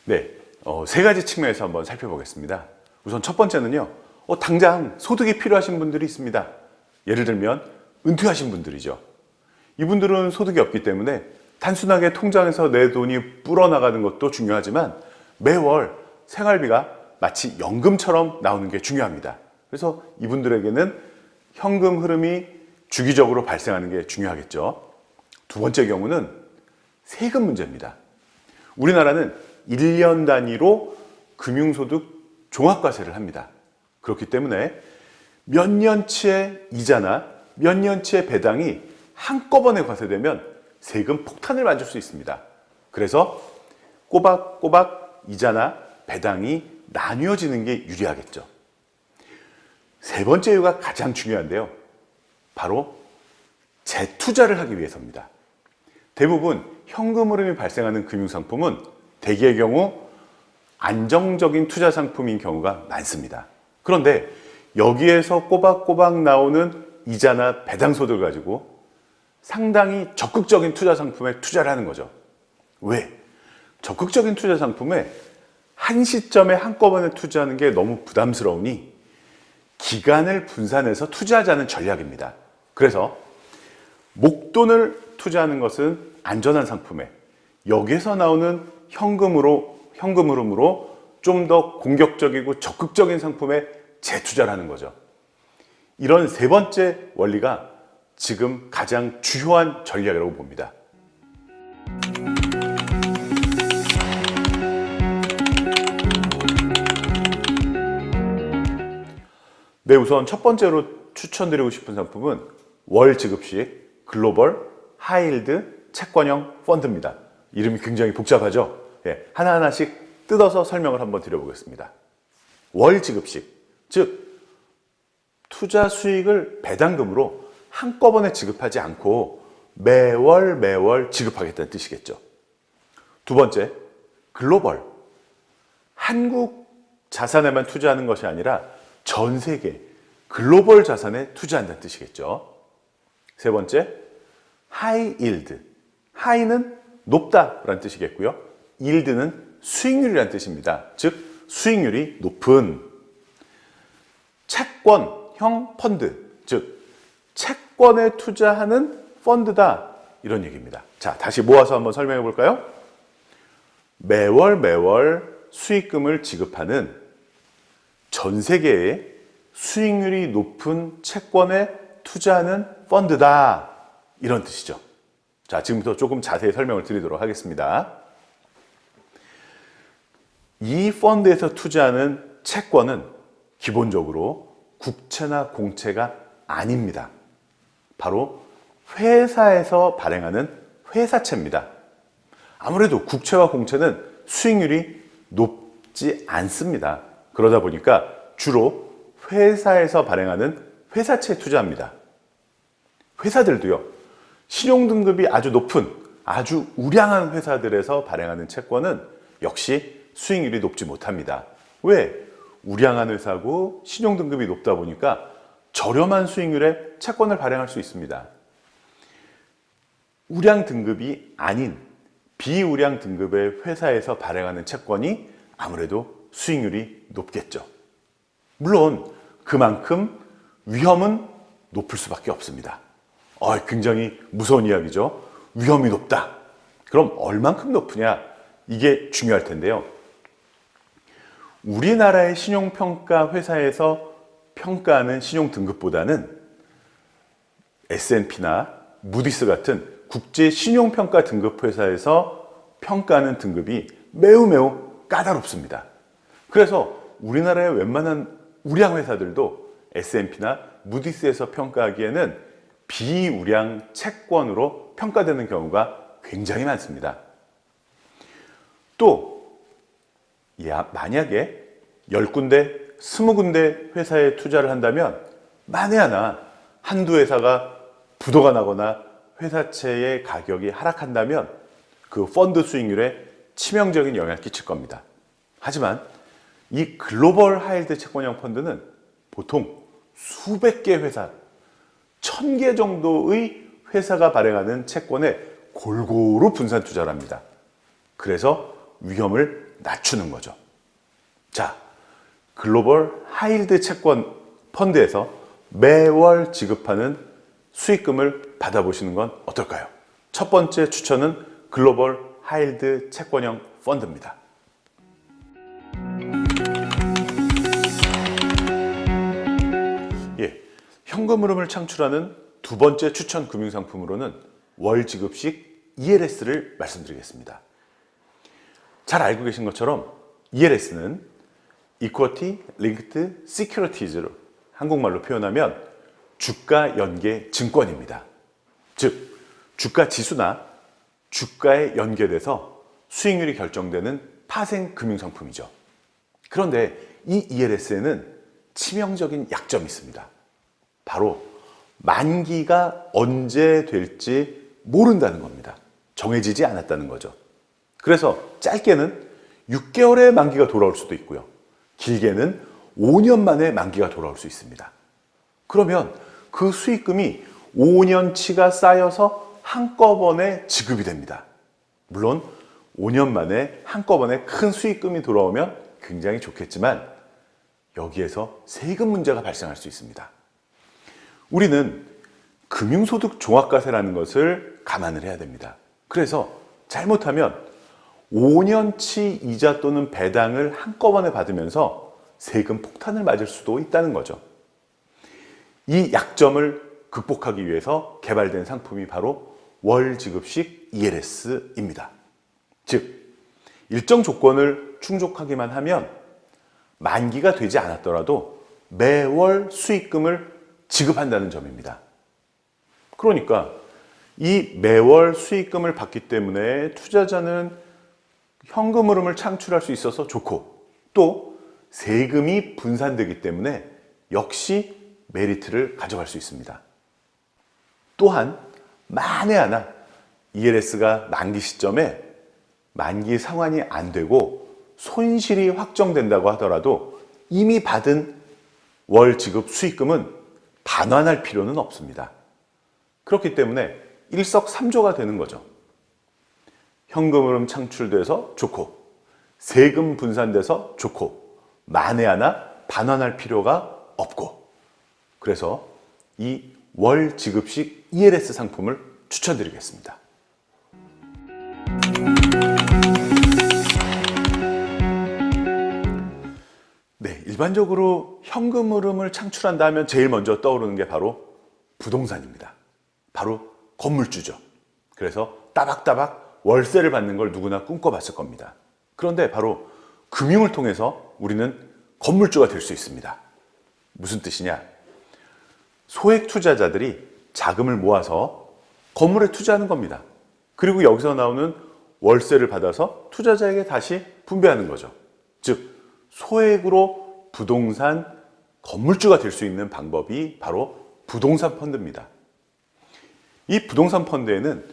네, 세 가지 측면에서 한번 살펴보겠습니다. 우선 첫 번째는요, 당장 소득이 필요하신 분들이 있습니다. 예를 들면 은퇴하신 분들이죠. 이분들은 소득이 없기 때문에 단순하게 통장에서 내 돈이 불어나가는 것도 중요하지만 매월 생활비가 마치 연금처럼 나오는 게 중요합니다. 그래서 이분들에게는 현금 흐름이 주기적으로 발생하는 게 중요하겠죠. 두 번째 경우는 세금 문제입니다. 우리나라는 1년 단위로 금융소득 종합과세를 합니다. 그렇기 때문에 몇 년치의 이자나 몇 년치의 배당이 한꺼번에 과세되면 세금 폭탄을 맞을 수 있습니다. 그래서 꼬박꼬박 이자나 배당이 나뉘어지는 게 유리하겠죠. 세 번째 이유가 가장 중요한데요. 바로 재투자를 하기 위해서입니다. 대부분 현금 흐름이 발생하는 금융상품은 대개의 경우 안정적인 투자 상품인 경우가 많습니다. 그런데 여기에서 꼬박꼬박 나오는 이자나 배당 소득을 가지고 상당히 적극적인 투자 상품에 투자를 하는 거죠. 왜? 적극적인 투자 상품에 한 시점에 한꺼번에 투자하는 게 너무 부담스러우니 기간을 분산해서 투자하자는 전략입니다. 그래서 목돈을 투자하는 것은 안전한 상품에 여기에서 나오는 현금 흐름으로 좀 더 공격적이고 적극적인 상품에 재투자를 하는 거죠. 이런 세 번째 원리가 지금 가장 주요한 전략이라고 봅니다. 네, 우선 첫 번째로 추천드리고 싶은 상품은 월 지급식 글로벌 하이힐드 채권형 펀드입니다. 이름이 굉장히 복잡하죠? 하나하나씩 뜯어서 설명을 한번 드려보겠습니다. 월 지급식, 즉 투자 수익을 배당금으로 한꺼번에 지급하지 않고 매월 지급하겠다는 뜻이겠죠. 두 번째, 글로벌, 한국 자산에만 투자하는 것이 아니라 전 세계 글로벌 자산에 투자한다는 뜻이겠죠. 세 번째, 하이 일드, 하이는 높다라는 뜻이겠고요. 일드는 수익률이라는 뜻입니다. 즉 수익률이 높은 채권형 펀드, 즉 채권에 투자하는 펀드다, 이런 얘기입니다. 자, 다시 모아서 한번 설명해 볼까요? 매월 수익금을 지급하는 전 세계의 수익률이 높은 채권에 투자하는 펀드다, 이런 뜻이죠. 자, 지금부터 조금 자세히 설명을 드리도록 하겠습니다. 이 펀드에서 투자하는 채권은 기본적으로 국채나 공채가 아닙니다. 바로 회사에서 발행하는 회사채입니다. 아무래도 국채와 공채는 수익률이 높지 않습니다. 그러다 보니까 주로 회사에서 발행하는 회사채에 투자합니다. 회사들도요, 신용등급이 아주 높은, 아주 우량한 회사들에서 발행하는 채권은 역시 수익률이 높지 못합니다. 왜? 우량한 회사고 신용등급이 높다 보니까 저렴한 수익률의 채권을 발행할 수 있습니다. 우량 등급이 아닌 비우량 등급의 회사에서 발행하는 채권이 아무래도 수익률이 높겠죠. 물론 그만큼 위험은 높을 수밖에 없습니다. 굉장히 무서운 이야기죠. 위험이 높다. 그럼 얼만큼 높으냐? 이게 중요할 텐데요. 우리나라의 신용평가 회사에서 평가하는 신용 등급보다는 S&P나 무디스 같은 국제 신용평가 등급 회사에서 평가하는 등급이 매우 까다롭습니다. 그래서 우리나라의 웬만한 우량 회사들도 S&P나 무디스에서 평가하기에는 비우량 채권으로 평가되는 경우가 굉장히 많습니다. 또 만약에 10군데, 20군데 회사에 투자를 한다면 만에 하나 한두 회사가 부도가 나거나 회사채의 가격이 하락한다면 그 펀드 수익률에 치명적인 영향을 끼칠 겁니다. 하지만 이 글로벌 하이힐드 채권형 펀드는 보통 수백 개 회사, 1000개 정도의 회사가 발행하는 채권에 골고루 분산 투자를 합니다. 그래서 위험을 낮추는 거죠. 자, 글로벌 하이힐드 채권 펀드에서 매월 지급하는 수익금을 받아보시는 건 어떨까요? 첫 번째 추천은 글로벌 하이힐드 채권형 펀드입니다. 현금 흐름을 창출하는 두 번째 추천 금융상품으로는 월 지급식 ELS를 말씀드리겠습니다. 잘 알고 계신 것처럼 ELS는 Equity Linked Securities로 한국말로 표현하면 주가 연계 증권입니다. 즉, 주가 지수나 주가에 연계돼서 수익률이 결정되는 파생 금융상품이죠. 그런데 이 ELS에는 치명적인 약점이 있습니다. 바로 만기가 언제 될지 모른다는 겁니다. 정해지지 않았다는 거죠. 그래서 짧게는 6개월에 만기가 돌아올 수도 있고요. 길게는 5년 만에 만기가 돌아올 수 있습니다. 그러면 그 수익금이 5년치가 쌓여서 한꺼번에 지급이 됩니다. 물론 5년 만에 한꺼번에 큰 수익금이 돌아오면 굉장히 좋겠지만 여기에서 세금 문제가 발생할 수 있습니다. 우리는 금융소득 종합과세라는 것을 감안을 해야 됩니다. 그래서 잘못하면 5년치 이자 또는 배당을 한꺼번에 받으면서 세금 폭탄을 맞을 수도 있다는 거죠. 이 약점을 극복하기 위해서 개발된 상품이 바로 월지급식 ELS입니다. 즉, 일정 조건을 충족하기만 하면 만기가 되지 않았더라도 매월 수익금을 지급한다는 점입니다. 그러니까 이 매월 수익금을 받기 때문에 투자자는 현금 흐름을 창출할 수 있어서 좋고 또 세금이 분산되기 때문에 역시 메리트를 가져갈 수 있습니다. 또한 만에 하나 ELS가 만기 시점에 만기 상환이 안 되고 손실이 확정된다고 하더라도 이미 받은 월 지급 수익금은 반환할 필요는 없습니다. 그렇기 때문에 일석삼조가 되는 거죠. 현금 흐름 창출돼서 좋고 세금 분산돼서 좋고 만에 하나 반환할 필요가 없고 그래서 이 월 지급식 ELS 상품을 추천드리겠습니다. 네, 일반적으로 현금 흐름을 창출한다 하면 제일 먼저 떠오르는 게 바로 부동산입니다. 바로 건물주죠. 그래서 따박따박 월세를 받는 걸 누구나 꿈꿔봤을 겁니다. 그런데 바로 금융을 통해서 우리는 건물주가 될 수 있습니다. 무슨 뜻이냐? 소액 투자자들이 자금을 모아서 건물에 투자하는 겁니다. 그리고 여기서 나오는 월세를 받아서 투자자에게 다시 분배하는 거죠. 즉, 소액으로 부동산 건물주가 될 수 있는 방법이 바로 부동산 펀드입니다. 이 부동산 펀드에는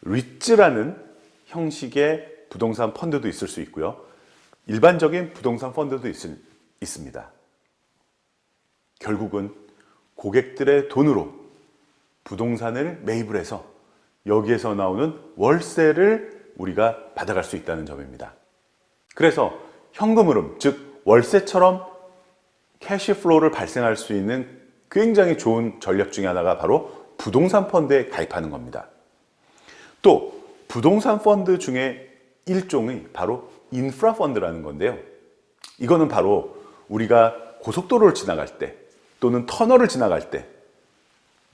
리츠라는 형식의 부동산 펀드도 있을 수 있고요. 일반적인 부동산 펀드도 있습니다. 결국은 고객들의 돈으로 부동산을 매입을 해서 여기에서 나오는 월세를 우리가 받아갈 수 있다는 점입니다. 그래서 현금 흐름, 즉 월세처럼 캐시플로우를 발생할 수 있는 굉장히 좋은 전략 중에 하나가 바로 부동산 펀드에 가입하는 겁니다. 또 부동산 펀드 중에 일종이 바로 인프라 펀드라는 건데요. 이거는 바로 우리가 고속도로를 지나갈 때 또는 터널을 지나갈 때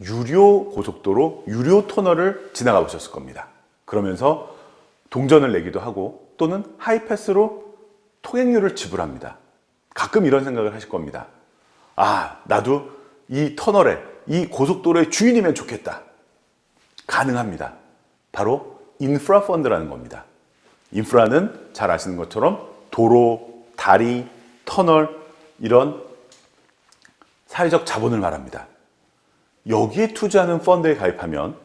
유료 고속도로, 유료 터널을 지나가 보셨을 겁니다. 그러면서 동전을 내기도 하고 또는 하이패스로 통행료를 지불합니다. 가끔 이런 생각을 하실 겁니다. 아, 나도 이 터널에, 이 고속도로의 주인이면 좋겠다. 가능합니다. 바로 인프라 펀드라는 겁니다. 인프라는 잘 아시는 것처럼 도로, 다리, 터널 이런 사회적 자본을 말합니다. 여기에 투자하는 펀드에 가입하면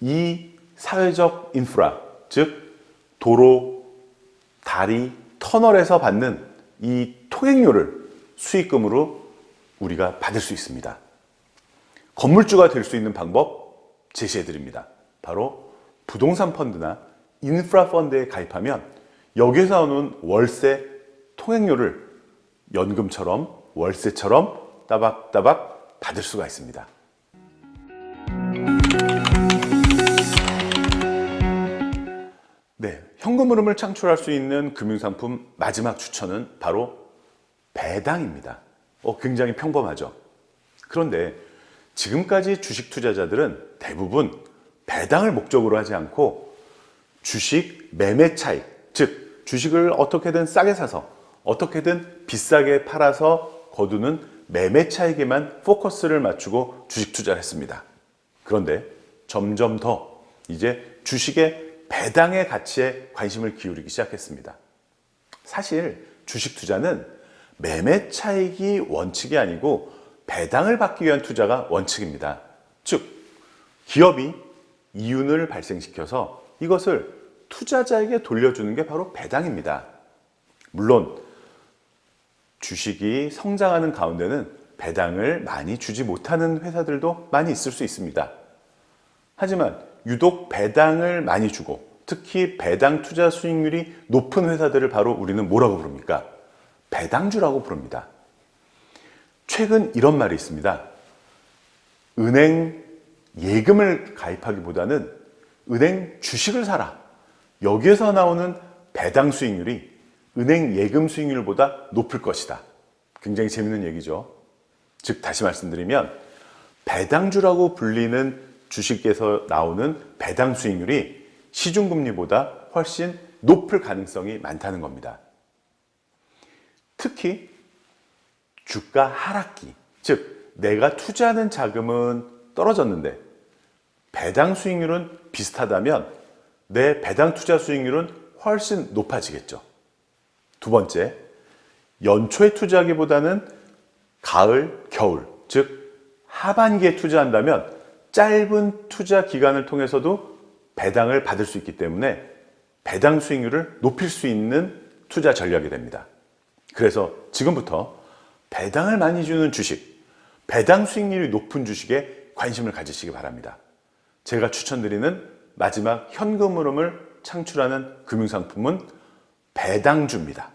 이 사회적 인프라, 즉 도로, 다리, 터널에서 받는 이 통행료를 수익금으로 우리가 받을 수 있습니다. 건물주가 될 수 있는 방법 제시해 드립니다. 바로 부동산 펀드나 인프라 펀드에 가입하면 여기서 나오는 월세 통행료를 연금처럼 월세처럼 따박따박 받을 수가 있습니다. 네, 현금 흐름을 창출할 수 있는 금융상품 마지막 추천은 바로 배당입니다. 굉장히 평범하죠. 그런데 지금까지 주식 투자자들은 대부분 배당을 목적으로 하지 않고 주식 매매 차익, 즉 주식을 어떻게든 싸게 사서 어떻게든 비싸게 팔아서 거두는 매매 차익에만 포커스를 맞추고 주식 투자를 했습니다. 그런데 점점 더 이제 주식의 배당의 가치에 관심을 기울이기 시작했습니다. 사실 주식 투자는 매매 차익이 원칙이 아니고 배당을 받기 위한 투자가 원칙입니다. 즉, 기업이 이윤을 발생시켜서 이것을 투자자에게 돌려주는 게 바로 배당입니다. 물론 주식이 성장하는 가운데는 배당을 많이 주지 못하는 회사들도 많이 있을 수 있습니다. 하지만 유독 배당을 많이 주고 특히 배당 투자 수익률이 높은 회사들을 바로 우리는 뭐라고 부릅니까? 배당주라고 부릅니다. 최근 이런 말이 있습니다. 은행 예금을 가입하기보다는 은행 주식을 사라. 여기에서 나오는 배당 수익률이 은행 예금 수익률보다 높을 것이다. 굉장히 재밌는 얘기죠. 즉 다시 말씀드리면 배당주라고 불리는 주식에서 나오는 배당 수익률이 시중금리보다 훨씬 높을 가능성이 많다는 겁니다. 특히 주가 하락기, 즉 내가 투자하는 자금은 떨어졌는데 배당 수익률은 비슷하다면 내 배당 투자 수익률은 훨씬 높아지겠죠. 두 번째, 연초에 투자하기보다는 가을, 겨울, 즉 하반기에 투자한다면 짧은 투자 기간을 통해서도 배당을 받을 수 있기 때문에 배당 수익률을 높일 수 있는 투자 전략이 됩니다. 그래서 지금부터 배당을 많이 주는 주식, 배당 수익률이 높은 주식에 관심을 가지시기 바랍니다. 제가 추천드리는 마지막 현금 흐름을 창출하는 금융상품은 배당주입니다.